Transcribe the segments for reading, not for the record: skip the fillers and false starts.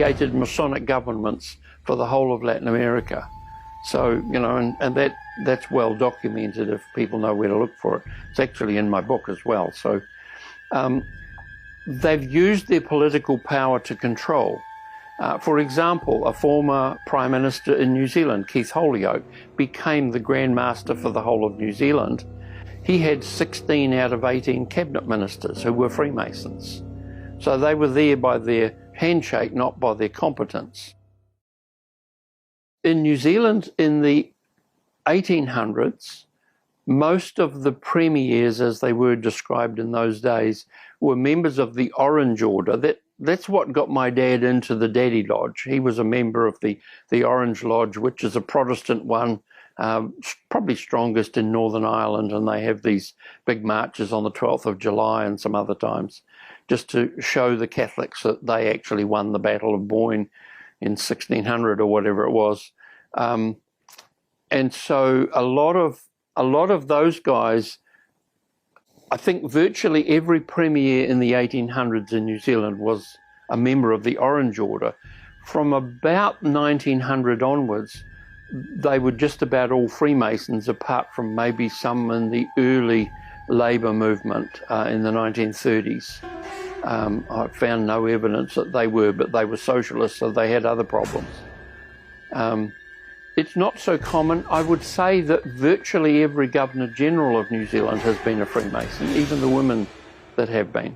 created Masonic governments for the whole of Latin America. So, you know, and that's well documented if people know where to look for it. It's actually in my book as well. So they've used their political power to control. For example, a former Prime Minister in New Zealand, Keith Holyoake, became the Grand Master for the whole of New Zealand. He had 16 out of 18 cabinet ministers who were Freemasons. So they were there by their handshake, not by their competence. In New Zealand in the 1800s, most of the premiers, as they were described in those days, were members of the Orange Order. That's what got my dad into the Daddy Lodge. He was a member of the Orange Lodge, which is a Protestant one, probably strongest in Northern Ireland, and they have these big marches on the 12th of July and some other times, just to show the Catholics that they actually won the Battle of Boyne in 1600 or whatever it was. And so a lot of those guys, I think virtually every premier in the 1800s in New Zealand was a member of the Orange Order. From about 1900 onwards, they were just about all Freemasons, apart from maybe some in the early Labour movement in the 1930s. I found no evidence that they were, but they were socialists, so they had other problems. It's not so common. I would say that virtually every Governor-General of New Zealand has been a Freemason, even the women that have been.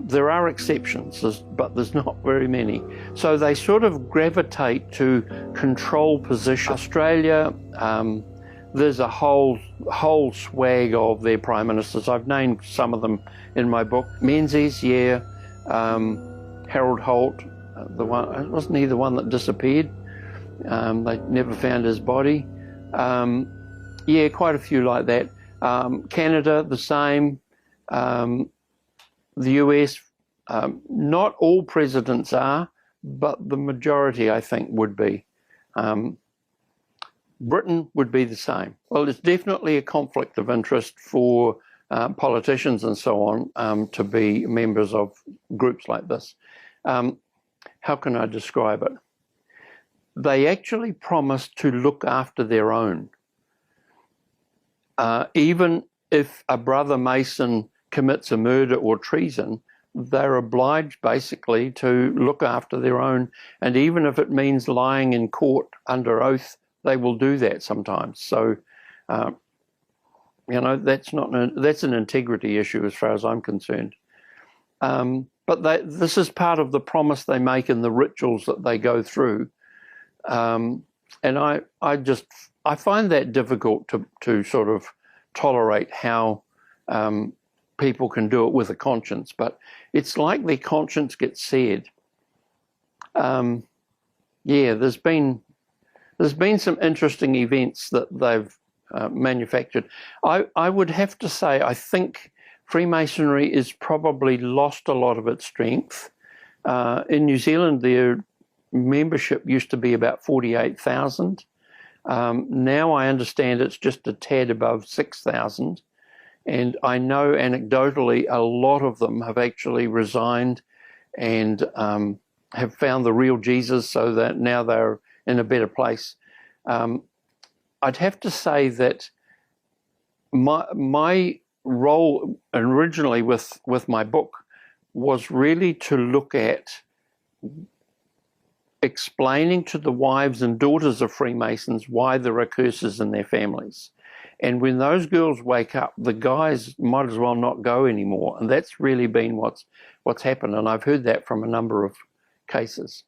There are exceptions, but there's not very many. So they sort of gravitate to control positions. Australia, there's a whole swag of their prime ministers. I've named some of them in my book. Menzies, yeah. Harold Holt, wasn't he the one that disappeared? They never found his body. Yeah, quite a few like that. Canada, the same. The US, not all presidents are, but the majority, I think, would be. Britain would be the same. Well, it's definitely a conflict of interest for politicians and so on to be members of groups like this. How can I describe it? They actually promise to look after their own. Even if a brother Mason commits a murder or treason, they're obliged basically to look after their own. And even if it means lying in court under oath, they will do that sometimes. So, you know, that's an integrity issue as far as I'm concerned. But this is part of the promise they make in the rituals that they go through. And I find that difficult to sort of tolerate how people can do it with a conscience, but it's like their conscience gets seared. Yeah, there's been some interesting events that they've manufactured. I would have to say I think Freemasonry is probably lost a lot of its strength. In New Zealand, their membership used to be about 48,000. Now I understand it's just a tad above 6,000. And I know anecdotally a lot of them have actually resigned and have found the real Jesus, so that now they're in a better place. I'd have to say that my role originally with my book was really to look at explaining to the wives and daughters of Freemasons why there are curses in their families. And when those girls wake up, the guys might as well not go anymore. And that's really been what's happened. And I've heard that from a number of cases.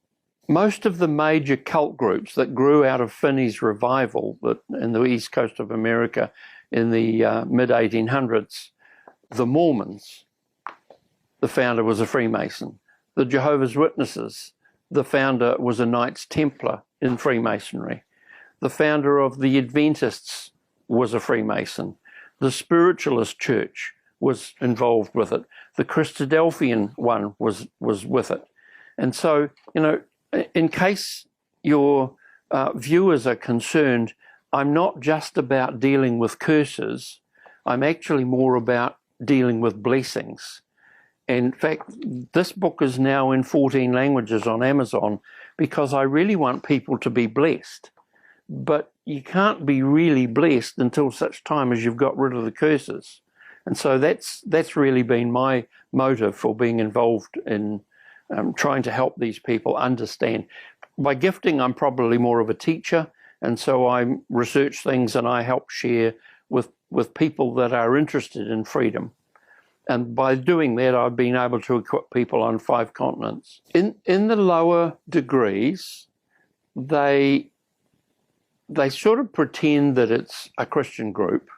Most of the major cult groups that grew out of Finney's revival in the east coast of America in the mid-1800s, the Mormons, the founder was a Freemason. The Jehovah's Witnesses, the founder was a Knights Templar in Freemasonry. The founder of the Adventists was a Freemason. The Spiritualist Church was involved with it. The Christadelphian one was with it. And so, you know, in case your viewers are concerned, I'm not just about dealing with curses. I'm actually more about dealing with blessings. In fact, this book is now in 14 languages on Amazon because I really want people to be blessed. But you can't be really blessed until such time as you've got rid of the curses. And so that's really been my motive for being involved in trying to help these people understand. By gifting, I'm probably more of a teacher, and so I research things and I help share with people that are interested in freedom. And by doing that, I've been able to equip people on 5 continents. In the lower degrees, they sort of pretend that it's a Christian group,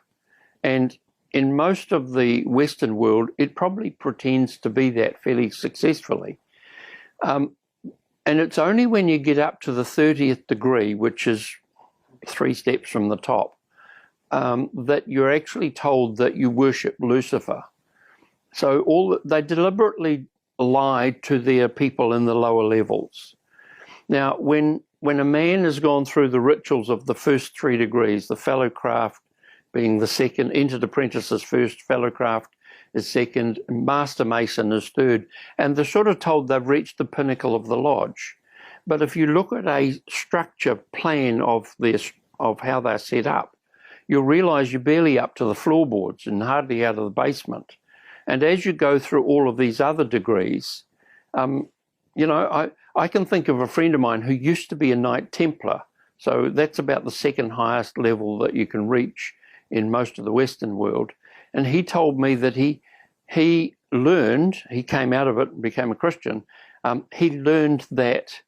and in most of the Western world, it probably pretends to be that fairly successfully. And it's only when you get up to the 30th degree, which is 3 steps from the top, that you're actually told that you worship Lucifer. So they deliberately lied to their people in the lower levels. Now, when a man has gone through the rituals of the first 3 degrees, the fellowcraft being the second, entered apprentice is first, fellowcraft is second, master mason is third, and they're sort of told they've reached the pinnacle of the lodge. But if you look at a structure plan of how they're set up, you'll realise you're barely up to the floorboards and hardly out of the basement. And as you go through all of these other degrees, I can think of a friend of mine who used to be a Knight Templar. So that's about the second highest level that you can reach in most of the Western world. And he told me that he came out of it and became a Christian. He learned that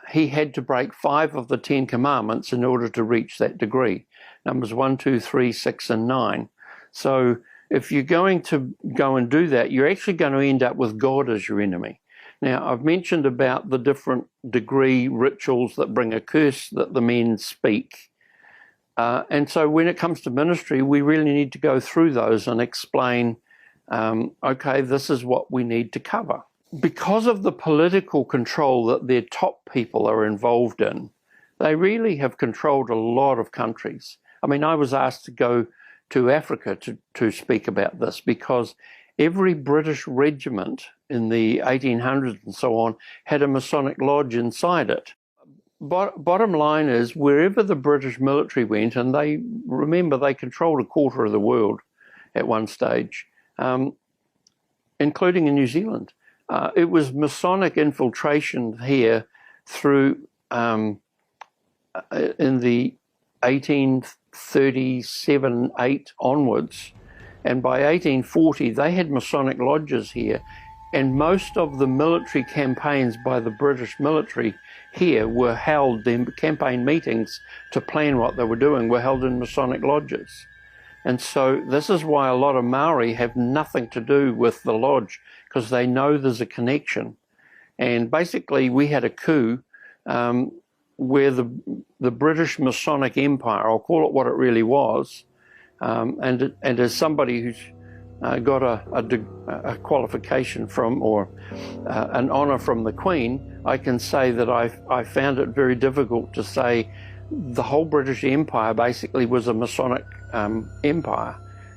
he had to break 5 of the 10 commandments in order to reach that degree. Numbers 1, 2, 3, 6, and 9. So if you're going to go and do that, you're actually going to end up with God as your enemy. Now, I've mentioned about the different degree rituals that bring a curse that the men speak. And so when it comes to ministry, we really need to go through those and explain, okay, this is what we need to cover. Because of the political control that their top people are involved in, they really have controlled a lot of countries. I mean, I was asked to go to Africa to speak about this because every British regiment in the 1800s and so on had a Masonic lodge inside it. Bottom line is, wherever the British military went, and they controlled a quarter of the world at one stage, including in New Zealand. It was Masonic infiltration here through in the 1837-8 onwards, and by 1840 they had Masonic lodges here, and most of the military campaigns by the British military here were held, their campaign meetings to plan what they were doing were held in Masonic lodges. And so this is why a lot of Maori have nothing to do with the lodge, because they know there's a connection. And basically we had a coup where the British Masonic Empire, I'll call it what it really was, and as somebody who's got a qualification from, or an honour from the Queen, I can say that I found it very difficult to say the whole British Empire basically was a Masonic empire.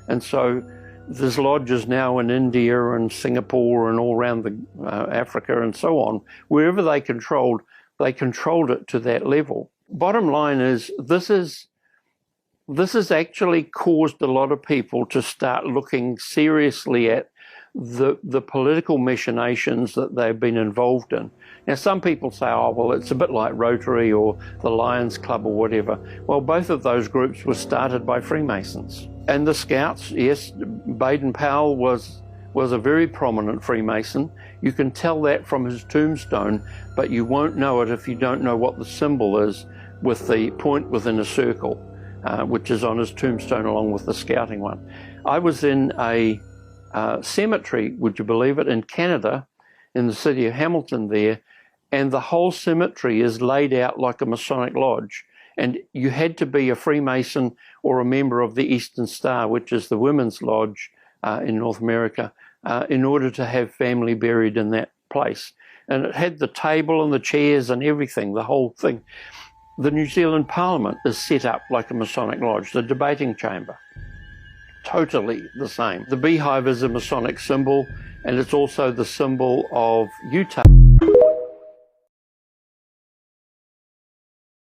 And so there's lodges now in India and Singapore and all around Africa and so on. Wherever they controlled it to that level. Bottom line is, this has actually caused a lot of people to start looking seriously at the political machinations that they've been involved in. Now, some people say, oh, well, it's a bit like Rotary or the Lions Club or whatever. Well, both of those groups were started by Freemasons. And the Scouts, yes, Baden-Powell was a very prominent Freemason. You can tell that from his tombstone, but you won't know it if you don't know what the symbol is with the point within a circle, which is on his tombstone along with the scouting one. I was in a cemetery, would you believe it, in Canada, in the city of Hamilton there, and the whole cemetery is laid out like a Masonic lodge. And you had to be a Freemason or a member of the Eastern Star, which is the women's lodge in North America, in order to have family buried in that place. And it had the table and the chairs and everything, the whole thing. The New Zealand Parliament is set up like a Masonic lodge, the debating chamber. Totally the same. The beehive is a Masonic symbol, and it's also the symbol of Utah.